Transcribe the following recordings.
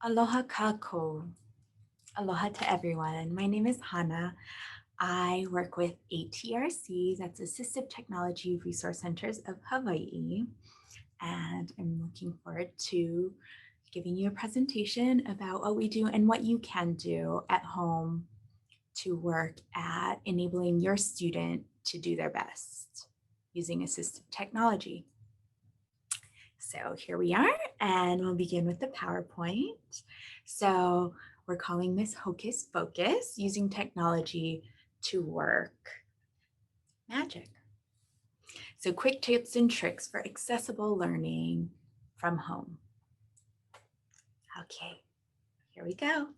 Aloha kako. Aloha to everyone. My name is Hana. I work with ATRC, that's Assistive Technology Resource Centers of Hawaii. And I'm looking forward to giving you a presentation about what we do and what you can do at home to work at enabling your student to do their best using assistive technology. So here we are, and we'll begin with the PowerPoint. So we're calling this Hocus Focus, using technology to work magic. So quick tips and tricks for accessible learning from home. Okay, here we go.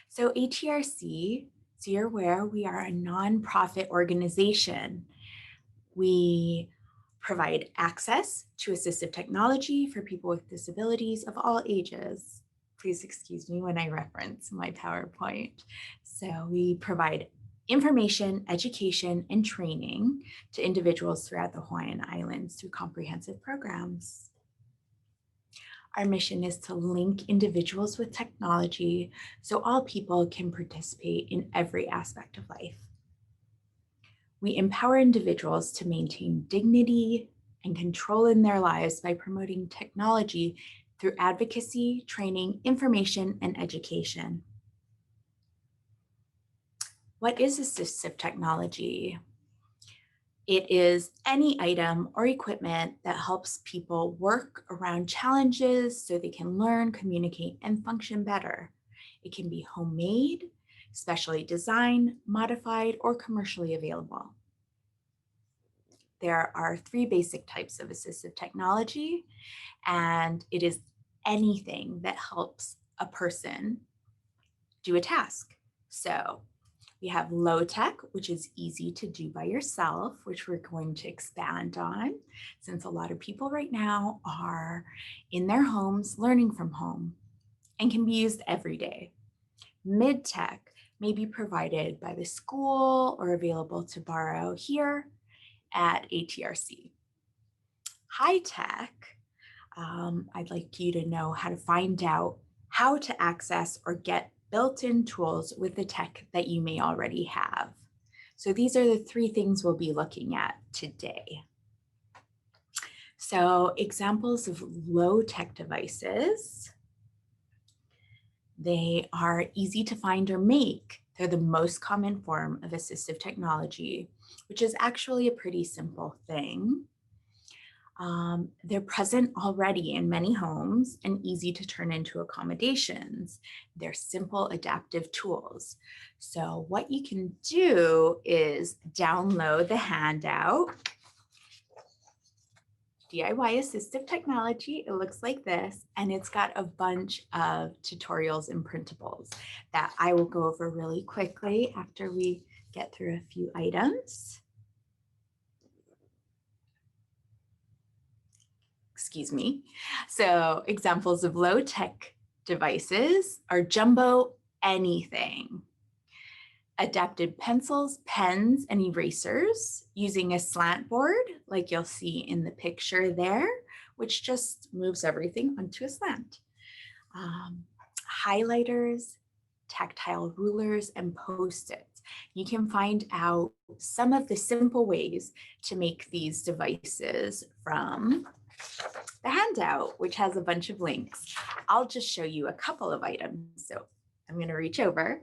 So ATRC, so you're aware, we are a nonprofit organization. We provide access to assistive technology for people with disabilities of all ages. Please excuse me when I reference my PowerPoint. So we provide information, education, and training to individuals throughout the Hawaiian Islands through comprehensive programs. Our mission is to link individuals with technology so all people can participate in every aspect of life. We empower individuals to maintain dignity and control in their lives by promoting technology through advocacy, training, information, and education. What is assistive technology? It is any item or equipment that helps people work around challenges so they can learn, communicate, and function better. It can be homemade, specially designed, modified, or commercially available. There are 3 basic types of assistive technology, and it is anything that helps a person do a task. So we have low tech, which is easy to do by yourself, which we're going to expand on, since a lot of people right now are in their homes learning from home and can be used every day. Mid tech may be provided by the school or available to borrow here at ATRC. High tech, I'd like you to know how to find out how to access or get built-in tools with the tech that you may already have. So these are the 3 things we'll be looking at today. So examples of low-tech devices. They are easy to find or make. They're the most common form of assistive technology, which is actually a pretty simple thing. They're present already in many homes and easy to turn into accommodations. They're simple adaptive tools. So what you can do is download the handout, DIY Assistive Technology. It looks like this, and it's got a bunch of tutorials and printables that I will go over really quickly after we get through a few items. Excuse me. So examples of low-tech devices are jumbo anything. Adapted pencils, pens, and erasers using a slant board, like you'll see in the picture there, which just moves everything onto a slant. Highlighters, tactile rulers, and Post-its. You can find out some of the simple ways to make these devices from the handout, which has a bunch of links. I'll just show you a couple of items. So I'm going to reach over.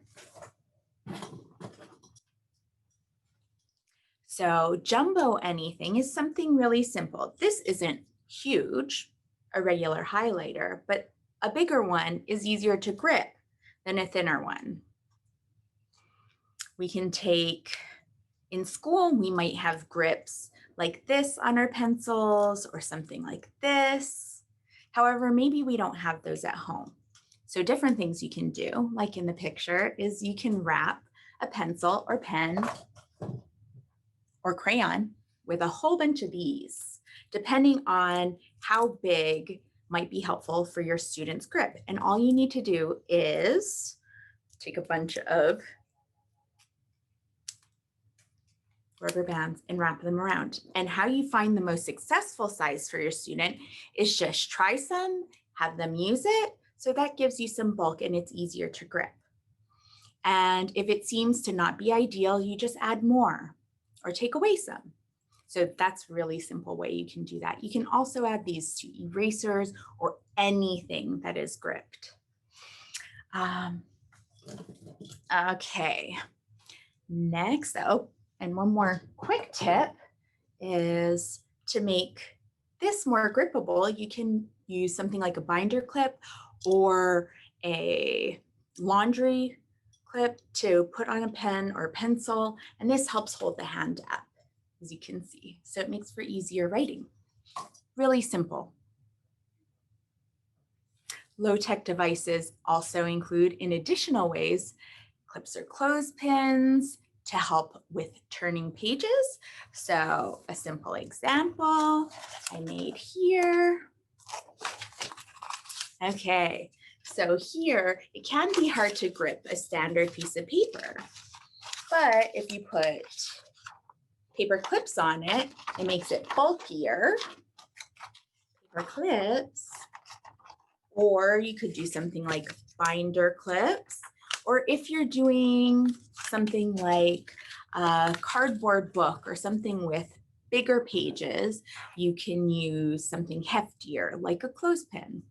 So jumbo anything is something really simple. This isn't huge, a regular highlighter, but a bigger one is easier to grip than a thinner one. We can take, in school, we might have grips like this on our pencils or something like this. However, maybe we don't have those at home. So different things you can do, like in the picture, is you can wrap a pencil or pen or crayon with a whole bunch of these, depending on how big might be helpful for your student's grip. And all you need to do is take a bunch of rubber bands and wrap them around. And how you find the most successful size for your student is just try some, have them use it. So that gives you some bulk and it's easier to grip. And if it seems to not be ideal, you just add more or take away some. So that's a really simple way you can do that. You can also add these to erasers or anything that is gripped. Okay, next, oh, and one more quick tip is to make this more grippable, you can use something like a binder clip or a laundry clip to put on a pen or pencil, and this helps hold the hand up, as you can see. So it makes for easier writing. Really simple. Low-tech devices also include, in additional ways, clips or clothespins to help with turning pages. So a simple example I made here. Okay, so here it can be hard to grip a standard piece of paper, but if you put paper clips on it, it makes it bulkier. Paper clips, or you could do something like binder clips, or if you're doing something like a cardboard book or something with bigger pages, you can use something heftier like a clothespin.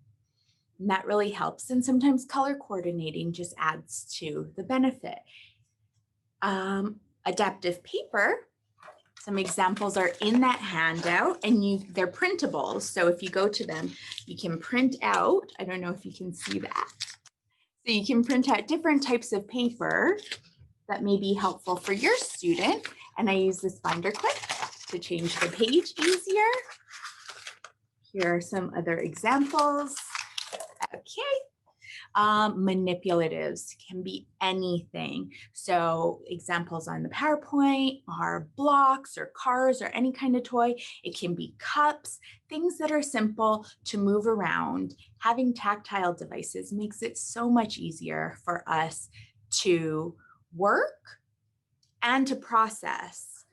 And that really helps. And sometimes color coordinating just adds to the benefit. Adaptive paper, some examples are in that handout, and they're printables. So if you go to them, you can print out, I don't know if you can see that. So you can print out different types of paper that may be helpful for your student. And I use this binder clip to change the page easier. Here are some other examples. Okay. Manipulatives can be anything. So examples on the PowerPoint are blocks or cars or any kind of toy. It can be cups, things that are simple to move around. Having tactile devices makes it so much easier for us to work and to process,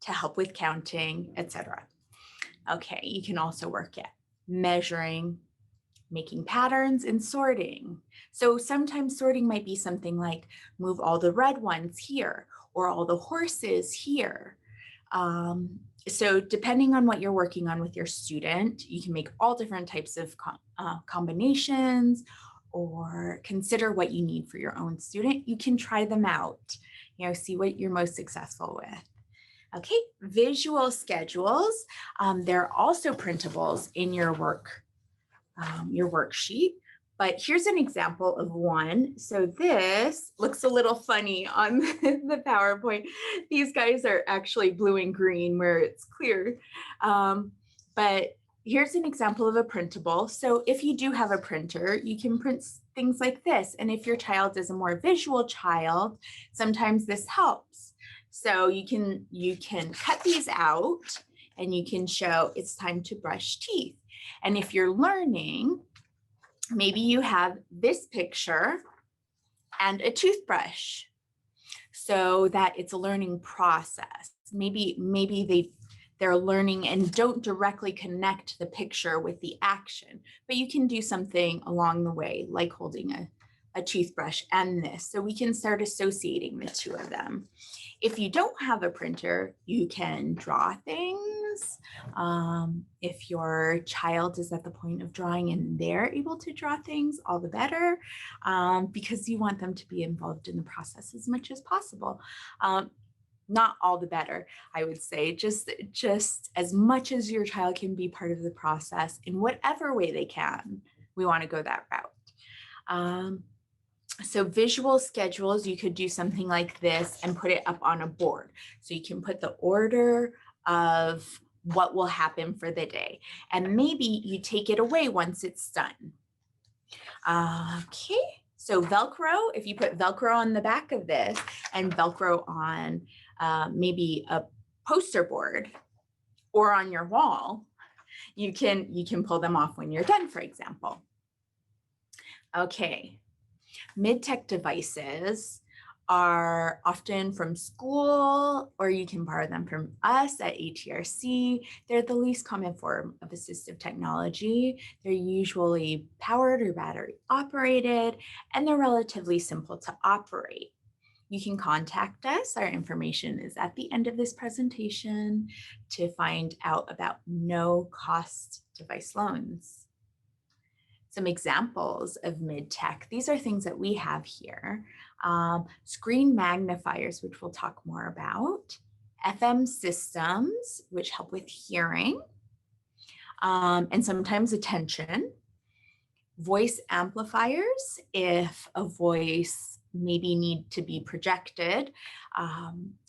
to help with counting, etc. Okay, you can also work at measuring, making patterns, and sorting. So sometimes sorting might be something like move all the red ones here or all the horses here. So depending on what you're working on with your student, you can make all different types of combinations or consider what you need for your own student. You can try them out, see what you're most successful with. Okay, visual schedules. They're also printables in your worksheet, but here's an example of one. So this looks a little funny on the PowerPoint. These guys are actually blue and green where it's clear, but here's an example of a printable. So if you do have a printer, you can print things like this. And if your child is a more visual child, sometimes this helps. So you can cut these out and you can show it's time to brush teeth. And if you're learning, maybe you have this picture and a toothbrush so that it's a learning process. Maybe they're learning and don't directly connect the picture with the action, but you can do something along the way, like holding a toothbrush and this. So we can start associating the two of them. If you don't have a printer, you can draw things. If your child is at the point of drawing and they're able to draw things, all the better, because you want them to be involved in the process as much as possible. Not all the better, I would say, just as much as your child can be part of the process in whatever way they can. We want to go that route. So visual schedules, you could do something like this and put it up on a board. So you can put the order of what will happen for the day. And maybe you take it away once it's done. Okay, so Velcro, if you put Velcro on the back of this and Velcro on maybe a poster board or on your wall, you can pull them off when you're done, for example. Okay. Mid-tech devices are often from school, or you can borrow them from us at ATRC. They're the least common form of assistive technology. They're usually powered or battery operated, and they're relatively simple to operate. You can contact us. Our information is at the end of this presentation to find out about no-cost device loans. Some examples of mid-tech. These are things that we have here. Screen magnifiers, which we'll talk more about. FM systems, which help with hearing, and sometimes attention. Voice amplifiers, if a voice maybe need to be projected.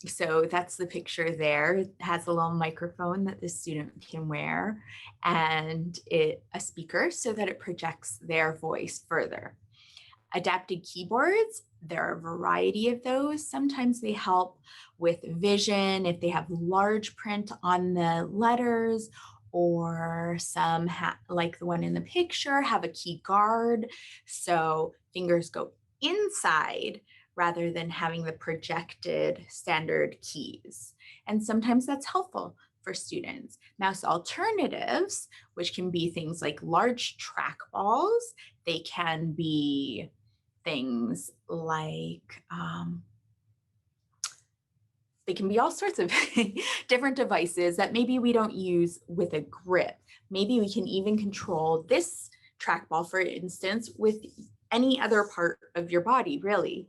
So that's the picture there. It has a little microphone that the student can wear and a speaker so that it projects their voice further. Adapted keyboards, there are a variety of those. Sometimes they help with vision if they have large print on the letters, or some, like the one in the picture, have a key guard. So fingers go inside rather than having the projected standard keys. And sometimes that's helpful for students. Mouse alternatives, which can be things like large trackballs. They can be things like, they can be all sorts of different devices that maybe we don't use with a grip. Maybe we can even control this trackball, for instance, with any other part of your body, really.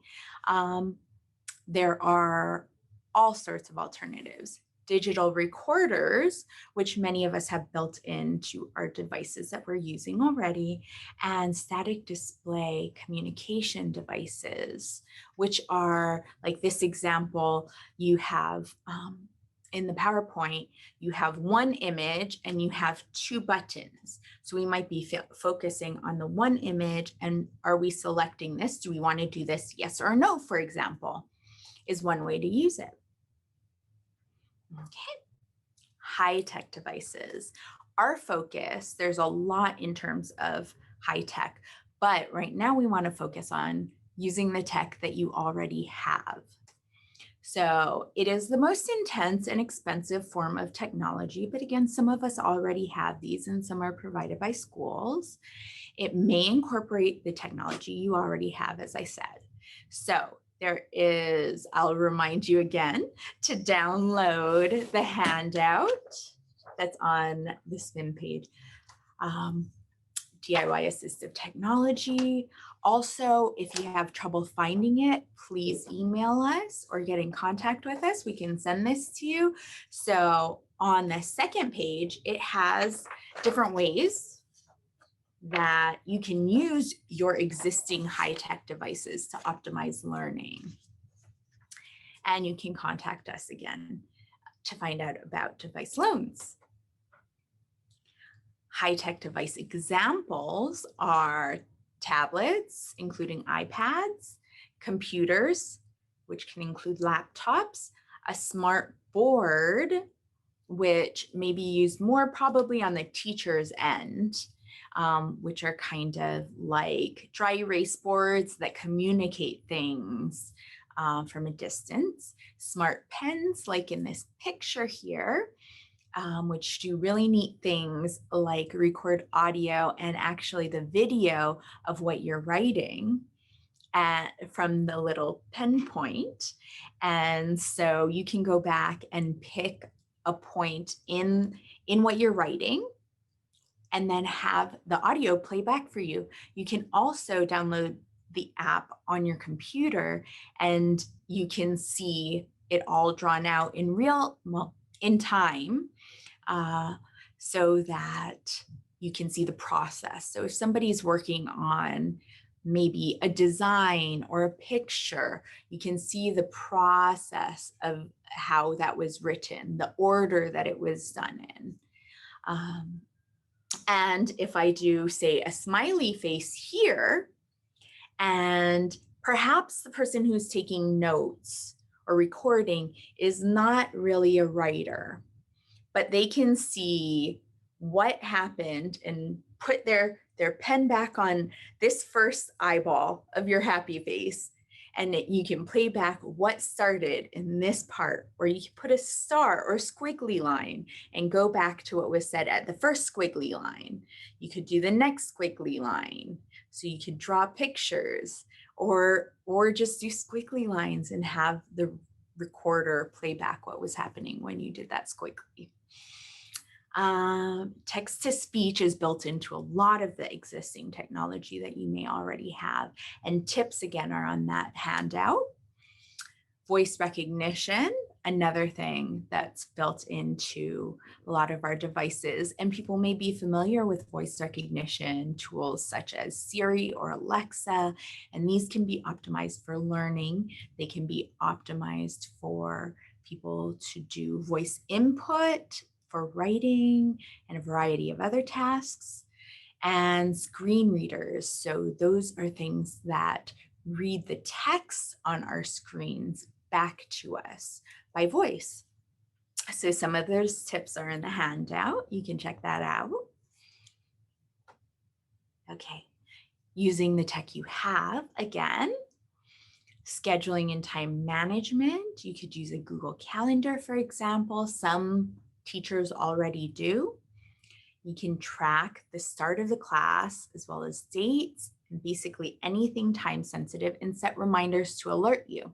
There are all sorts of alternatives. Digital recorders, which many of us have built into our devices that we're using already, and static display communication devices, which are like this example. You have in the PowerPoint, you have one image and you have two buttons. So we might be focusing on the one image, and are we selecting this? Do we want to do this, yes or no, for example, is one way to use it. Okay, high-tech devices. Our focus, there's a lot in terms of high-tech, but right now we want to focus on using the tech that you already have. So it is the most intense and expensive form of technology, but again, some of us already have these and some are provided by schools. It may incorporate the technology you already have, as I said. So there is, I'll remind you again to download the handout that's on the SPIN page. DIY Assistive Technology. Also, if you have trouble finding it, please email us or get in contact with us. We can send this to you. So on the second page, it has different ways that you can use your existing high-tech devices to optimize learning. And you can contact us again to find out about device loans. High-tech device examples are tablets, including iPads, computers, which can include laptops, a smart board, which may be used more probably on the teacher's end, which are kind of like dry erase boards that communicate things from a distance. Smart pens, like in this picture here, which do really neat things like record audio and actually the video of what you're writing from the little pen point. And so you can go back and pick a point in what you're writing and then have the audio play back for you. You can also download the app on your computer and you can see it all drawn out in time, so that you can see the process. So if somebody's working on maybe a design or a picture, you can see the process of how that was written, the order that it was done in. And if I do, say, a smiley face here, and perhaps the person who's taking notes or recording is not really a writer, but they can see what happened and put their pen back on this first eyeball of your happy face. And you can play back what started in this part, or you can put a star or squiggly line and go back to what was said at the first squiggly line. You could do the next squiggly line. So you could draw pictures or just do squiggly lines and have the recorder play back what was happening when you did that squiggly. Text to speech is built into a lot of the existing technology that you may already have. And tips, again, are on that handout. Voice recognition, another thing that's built into a lot of our devices. And people may be familiar with voice recognition tools such as Siri or Alexa, and these can be optimized for learning. They can be optimized for people to do voice input, for writing, and a variety of other tasks. And screen readers. So those are things that read the text on our screens back to us by voice. So some of those tips are in the handout. You can check that out. Okay, using the tech you have, again, scheduling and time management. You could use a Google Calendar, for example. Some teachers already do. You can track the start of the class as well as dates and basically anything time sensitive and set reminders to alert you.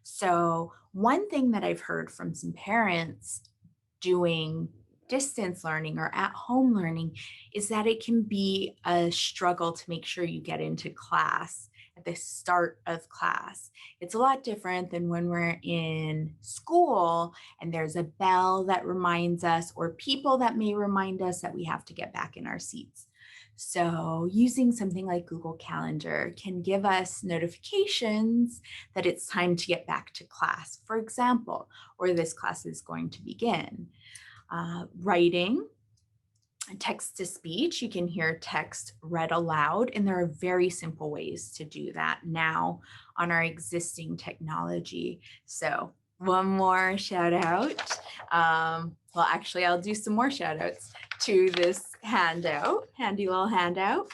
So one thing that I've heard from some parents doing distance learning or at home learning is that it can be a struggle to make sure you get into class at the start of class. It's a lot different than when we're in school and there's a bell that reminds us or people that may remind us that we have to get back in our seats. So using something like Google Calendar can give us notifications that it's time to get back to class, for example, or this class is going to begin. Writing, text to speech, you can hear text read aloud, and there are very simple ways to do that now on our existing technology. So one more shout out. Well, actually, I'll do some more shout outs to this handout, handy little handout.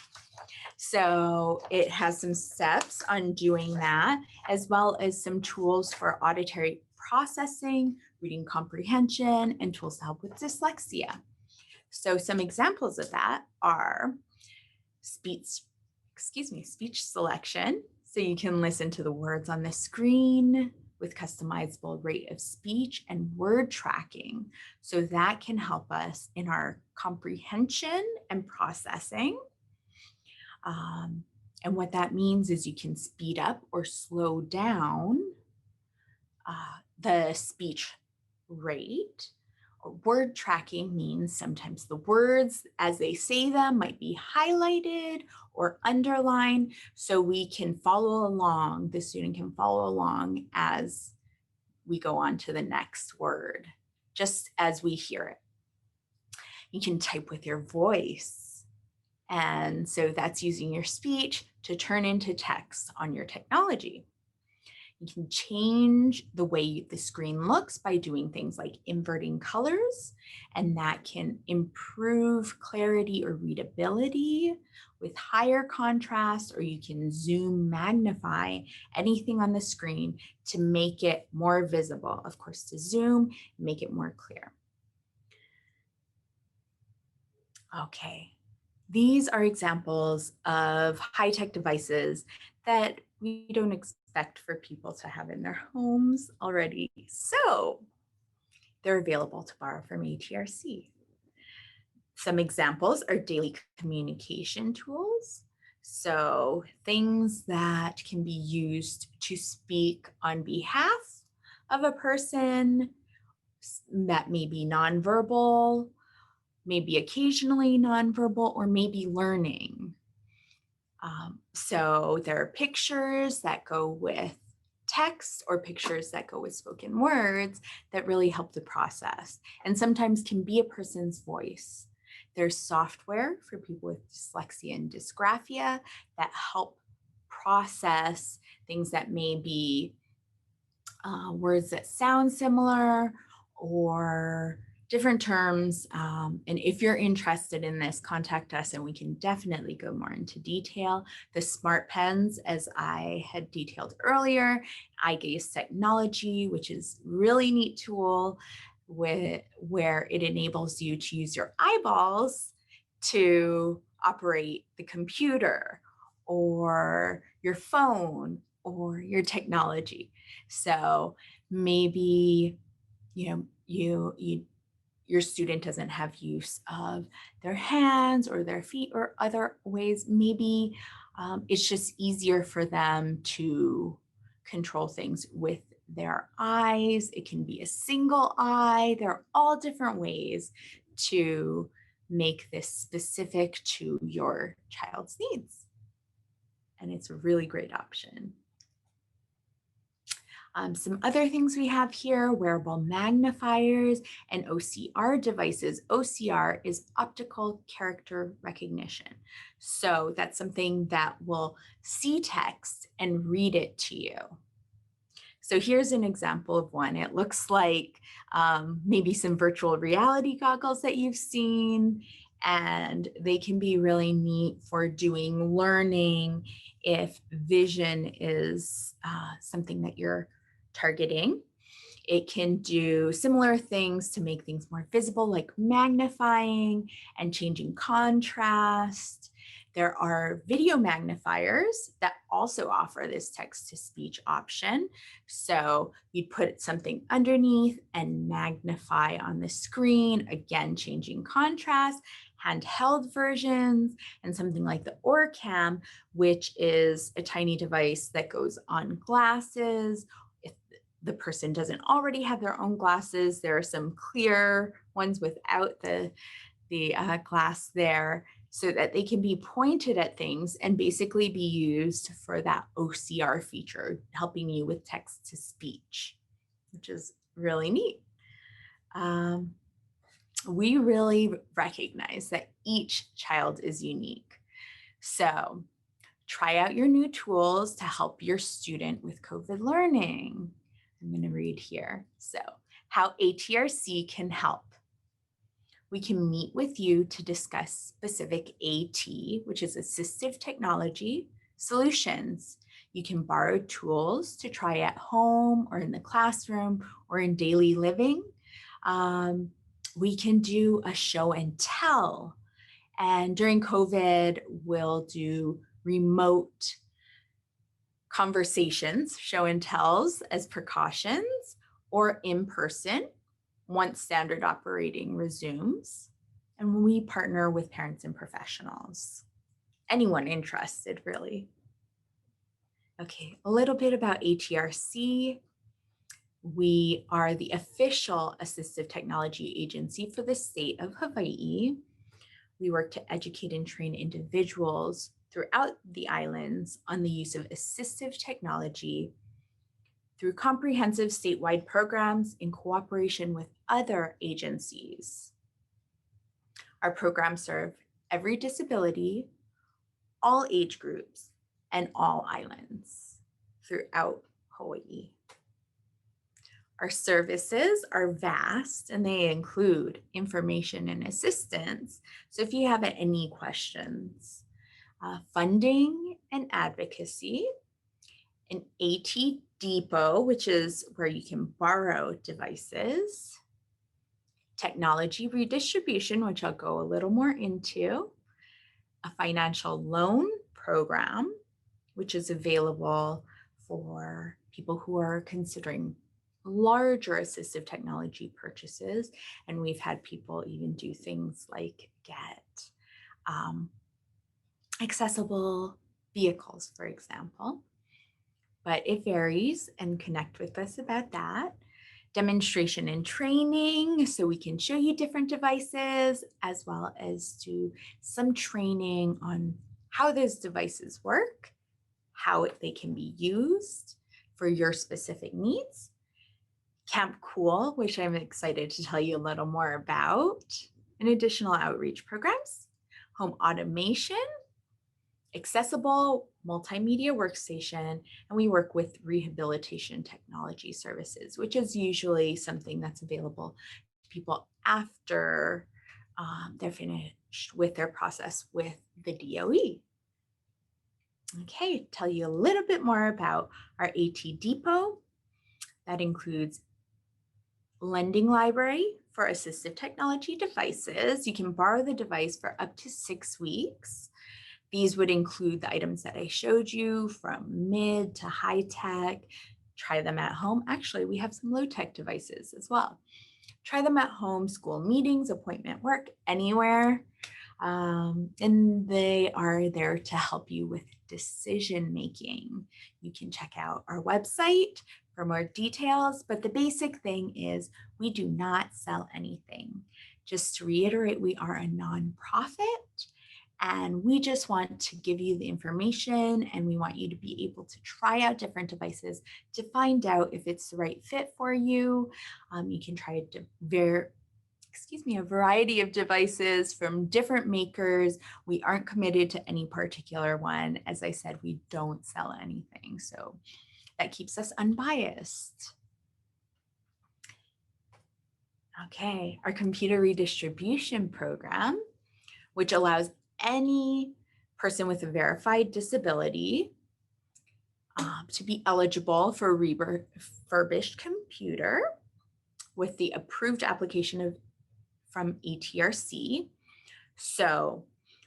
So it has some steps on doing that, as well as some tools for auditory processing, reading comprehension, and tools to help with dyslexia. So some examples of that are speech selection. So you can listen to the words on the screen with customizable rate of speech and word tracking. So that can help us in our comprehension and processing. And what that means is you can speed up or slow down the speech rate. Word tracking means sometimes the words as they say them might be highlighted or underlined, so we can follow along, the student can follow along as we go on to the next word, just as we hear it. You can type with your voice. And so that's using your speech to turn into text on your technology. You can change the way the screen looks by doing things like inverting colors, and that can improve clarity or readability with higher contrast, or you can zoom, magnify anything on the screen to make it more visible. Of course, to zoom, make it more clear. Okay. These are examples of high-tech devices that we don't expect for people to have in their homes already. So they're available to borrow from ATRC. Some examples are daily communication tools. So things that can be used to speak on behalf of a person that may be nonverbal, maybe occasionally nonverbal, or maybe learning. So there are pictures that go with text or pictures that go with spoken words that really help the process and sometimes can be a person's voice. There's software for people with dyslexia and dysgraphia that help process things that may be words that sound similar or different terms. And if you're interested in this, contact us and we can definitely go more into detail. The smart pens, as I had detailed earlier, eye gaze technology, which is really neat tool where it enables you to use your eyeballs to operate the computer or your phone or your technology. So maybe, your student doesn't have use of their hands or their feet or other ways. Maybe it's just easier for them to control things with their eyes. It can be a single eye. There are all different ways to make this specific to your child's needs. And it's a really great option. Some other things we have here, wearable magnifiers and OCR devices. OCR is optical character recognition. So that's something that will see text and read it to you. So here's an example of one. It looks like maybe some virtual reality goggles that you've seen, and they can be really neat for doing learning if vision is something that you're targeting. It can do similar things to make things more visible, like magnifying and changing contrast. There are video magnifiers that also offer this text-to-speech option. So you'd put something underneath and magnify on the screen, again, changing contrast, handheld versions, and something like the OrCam, which is a tiny device that goes on glasses. If the person doesn't already have their own glasses, there are some clear ones without the glass there, so that they can be pointed at things and basically be used for that OCR feature, helping you with text to speech, which is really neat. We really recognize that each child is unique. So try out your new tools to help your student with COVID learning. I'm going to read here. So, how ATRC can help. We can meet with you to discuss specific AT, which is assistive technology, solutions. You can borrow tools to try at home or in the classroom or in daily living. We can do a show and tell. And during COVID, we'll do remote conversations, show and tells as precautions, or in person once standard operating resumes. And we partner with parents and professionals, anyone interested, really. Okay, a little bit about ATRC. We are the official assistive technology agency for the state of Hawaii. We work to educate and train individuals throughout the islands on the use of assistive technology through comprehensive statewide programs in cooperation with other agencies. Our programs serve every disability, all age groups, and all islands throughout Hawaii. Our services are vast and they include information and assistance. So if you have any questions, funding and advocacy, an AT Depot, which is where you can borrow devices, technology redistribution, which I'll go a little more into, a financial loan program, which is available for people who are considering larger assistive technology purchases. And we've had people even do things like get accessible vehicles, for example. But it varies, and connect with us about that. Demonstration and training, so we can show you different devices, as well as do some training on how those devices work, how they can be used for your specific needs. Camp Cool, which I'm excited to tell you a little more about, and additional outreach programs, home automation, accessible multimedia workstation, and we work with rehabilitation technology services, which is usually something that's available people after they're finished with their process with the DOE. Okay, tell you a little bit more about our AT Depot. That includes lending library for assistive technology devices. You can borrow the device for up to 6 weeks. These would include the items that I showed you, from mid to high tech. Try them at home. Actually, we have some low tech devices as well. Try them at home, school meetings, appointment work, anywhere. And they are there to help you with decision making. You can check out our website for more details, but the basic thing is we do not sell anything. Just to reiterate, we are a nonprofit, and we just want to give you the information, and we want you to be able to try out different devices to find out if it's the right fit for you. You can try a variety of devices from different makers. We aren't committed to any particular one. As I said, we don't sell anything, so that keeps us unbiased. Okay, our computer redistribution program, which allows any person with a verified disability to be eligible for a refurbished computer with the approved application from ATRC. So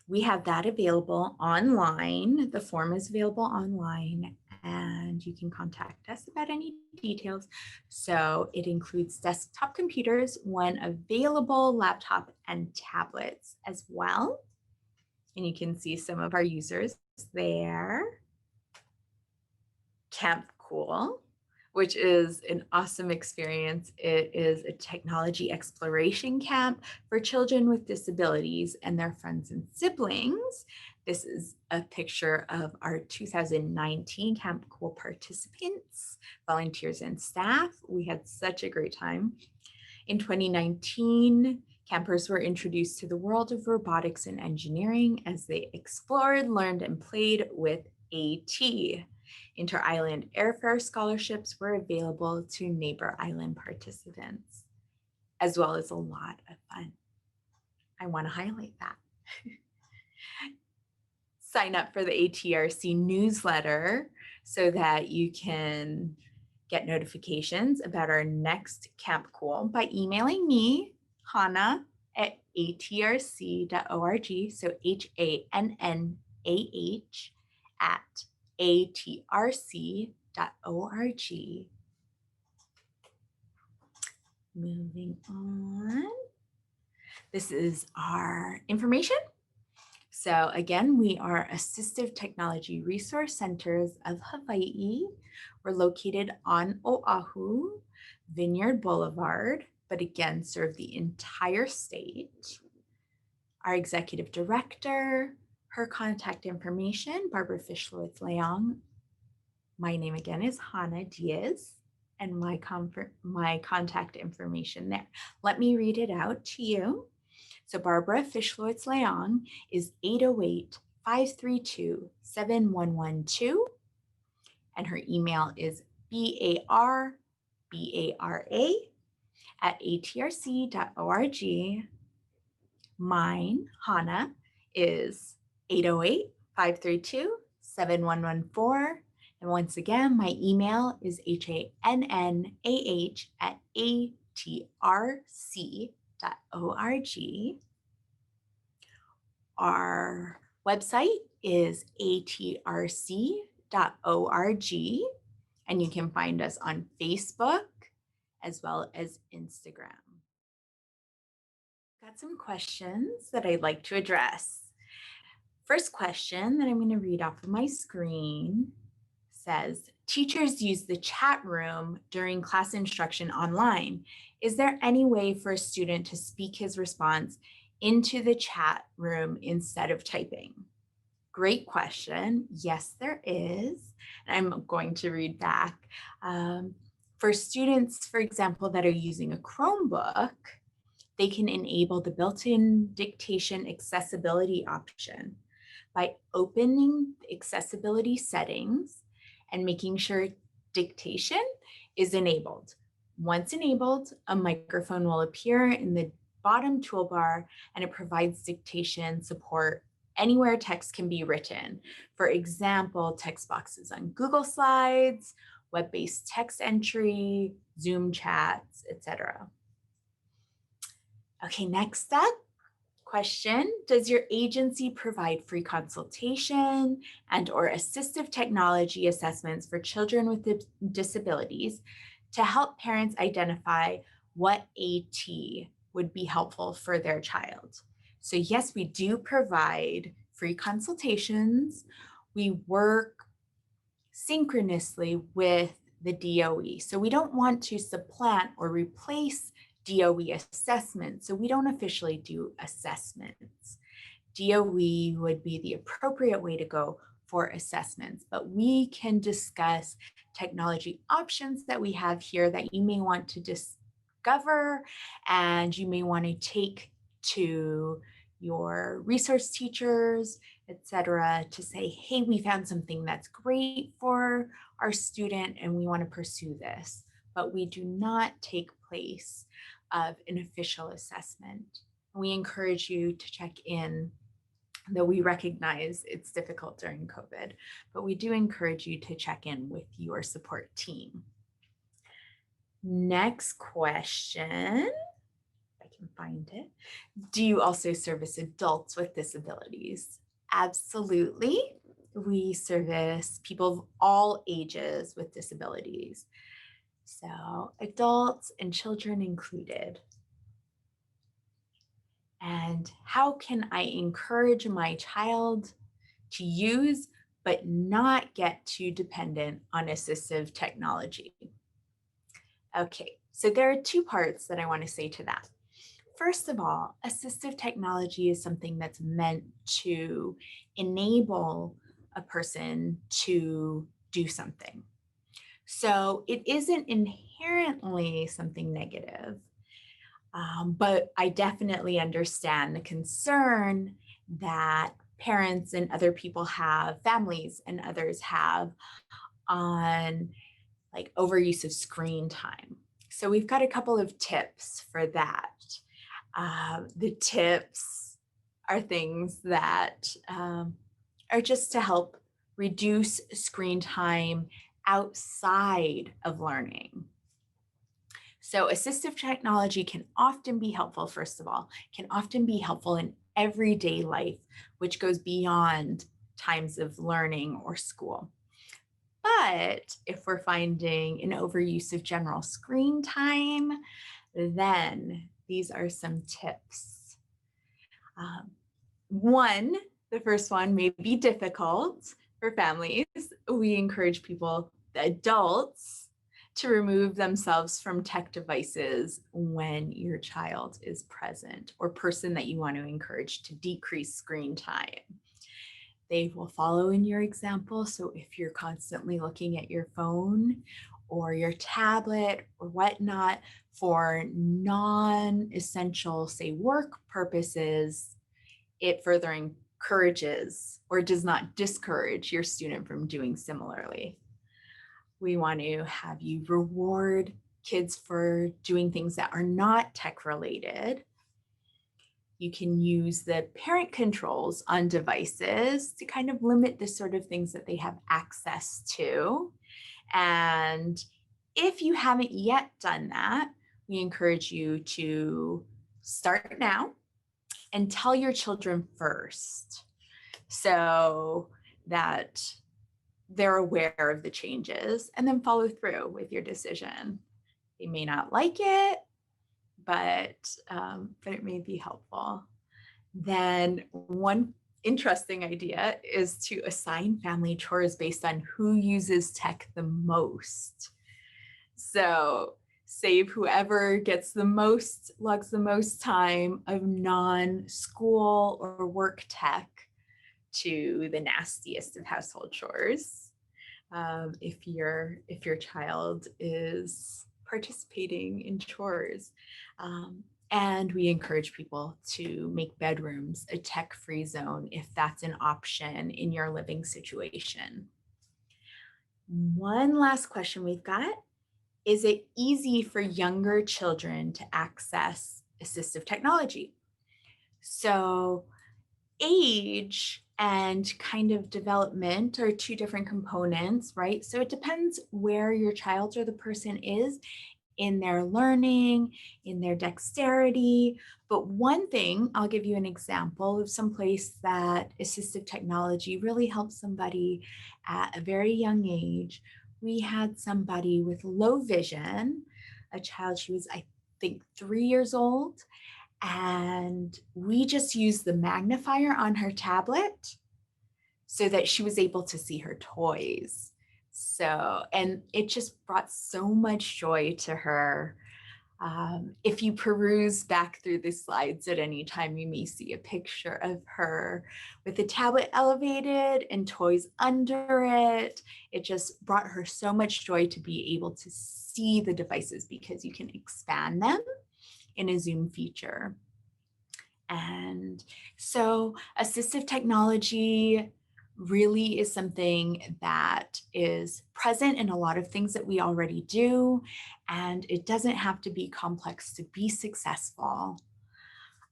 we have that available online. The form is available online, and you can contact us about any details. So it includes desktop computers, when available, laptop and tablets as well. And you can see some of our users there. Camp Cool, which is an awesome experience. It is a technology exploration camp for children with disabilities and their friends and siblings. This is a picture of our 2019 Camp Cool participants, volunteers, and staff. We had such a great time. In 2019, campers were introduced to the world of robotics and engineering as they explored, learned, and played with AT. Inter-island airfare scholarships were available to neighbor island participants, as well as a lot of fun. I want to highlight that. Sign up for the ATRC newsletter so that you can get notifications about our next Camp Cool by emailing me, Hannah, at atrc.org. So HANNAH at atrc.org. Moving on. This is our information. So again, we are Assistive Technology Resource Centers of Hawaii. We're located on Oahu, Vineyard Boulevard, but again, serve the entire state. Our executive director, her contact information, Barbara Fischlowitz-Leong. My name again is Hannah Diaz, and my contact information there. Let me read it out to you. So Barbara Fischlowitz-Leong is 808-532-7112, and her email is barbara@atrc.org. Mine, Hannah, is 808-532-7114. And once again, my email is HANNAH@atrc.org. Our website is atrc.org, and you can find us on Facebook as well as Instagram. Got some questions that I'd like to address. First question that I'm going to read off of my screen says, teachers use the chat room during class instruction online. Is there any way for a student to speak his response into the chat room instead of typing? Great question. Yes, there is. I'm going to read back. For students, for example, that are using a Chromebook, they can enable the built-in dictation accessibility option by opening the accessibility settings and making sure dictation is enabled. Once enabled, a microphone will appear in the bottom toolbar and it provides dictation support anywhere text can be written. For example, text boxes on Google Slides, web-based text entry, Zoom chats, etc. Okay, next up, question, does your agency provide free consultation and/or assistive technology assessments for children with disabilities to help parents identify what AT would be helpful for their child? So yes, we do provide free consultations. We work synchronously with the DOE. So we don't want to supplant or replace DOE assessments. So we don't officially do assessments. DOE would be the appropriate way to go for assessments, but we can discuss technology options that we have here that you may want to discover and you may want to take to your resource teachers, etc., to say, hey, we found something that's great for our student and we want to pursue this, but we do not take place of an official assessment. We encourage you to check in, though we recognize it's difficult during COVID, but we do encourage you to check in with your support team. Next question, if I can find it. Do you also service adults with disabilities? Absolutely. We service people of all ages with disabilities. So adults and children included. And how can I encourage my child to use but not get too dependent on assistive technology? Okay, so there are two parts that I want to say to that. First of all, assistive technology is something that's meant to enable a person to do something. So it isn't inherently something negative, but I definitely understand the concern that parents and other people have, families and others have on like overuse of screen time. So we've got a couple of tips for that. The tips are things that are just to help reduce screen time outside of learning. So assistive technology can often be helpful, first of all, can often be helpful in everyday life, which goes beyond times of learning or school. But if we're finding an overuse of general screen time, then these are some tips. The first one may be difficult for families. We encourage people, the adults, to remove themselves from tech devices when your child is present or person that you want to encourage to decrease screen time. They will follow in your example. So if you're constantly looking at your phone or your tablet or whatnot for non-essential, say, work purposes, it further encourages or does not discourage your student from doing similarly. We want to have you reward kids for doing things that are not tech related. You can use the parent controls on devices to kind of limit the sort of things that they have access to. And if you haven't yet done that, we encourage you to start now and tell your children first so that they're aware of the changes and then follow through with your decision. They may not like it, but it may be helpful. Then one interesting idea is to assign family chores based on who uses tech the most. So save whoever gets the most, logs the most time of non-school or work tech to the nastiest of household chores. If your child is participating in chores. And we encourage people to make bedrooms a tech-free zone if that's an option in your living situation. One last question we've got is it easy for younger children to access assistive technology? So age and kind of development are two different components, right? So it depends where your child or the person is in their learning, in their dexterity. But one thing, I'll give you an example of some place that assistive technology really helps somebody at a very young age. We had somebody with low vision, a child, she was, I think, 3 years old, and we just used the magnifier on her tablet so that she was able to see her toys. So, and it just brought so much joy to her. If you peruse back through the slides at any time, you may see a picture of her with the tablet elevated and toys under it. It just brought her so much joy to be able to see the devices because you can expand them in a zoom feature. And so assistive technology really is something that is present in a lot of things that we already do, and it doesn't have to be complex to be successful.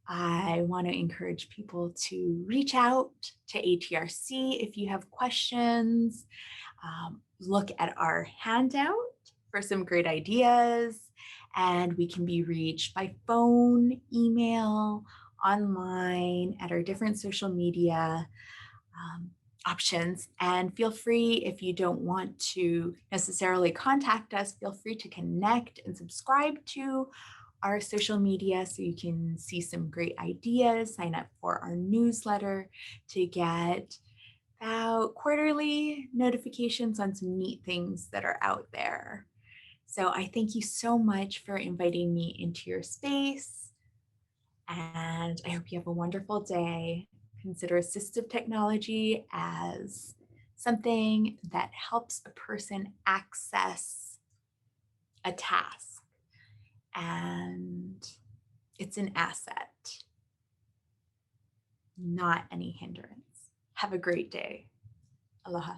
I want to encourage people to reach out to ATRC if you have questions. Look at our handout for some great ideas, and we can be reached by phone, email, online, at our different social media options. And feel free, if you don't want to necessarily contact us, feel free to connect and subscribe to our social media so you can see some great ideas, sign up for our newsletter to get about quarterly notifications on some neat things that are out there. So I thank you so much for inviting me into your space, and I hope you have a wonderful day. Consider assistive technology as something that helps a person access a task, and it's an asset, not any hindrance. Have a great day. Aloha.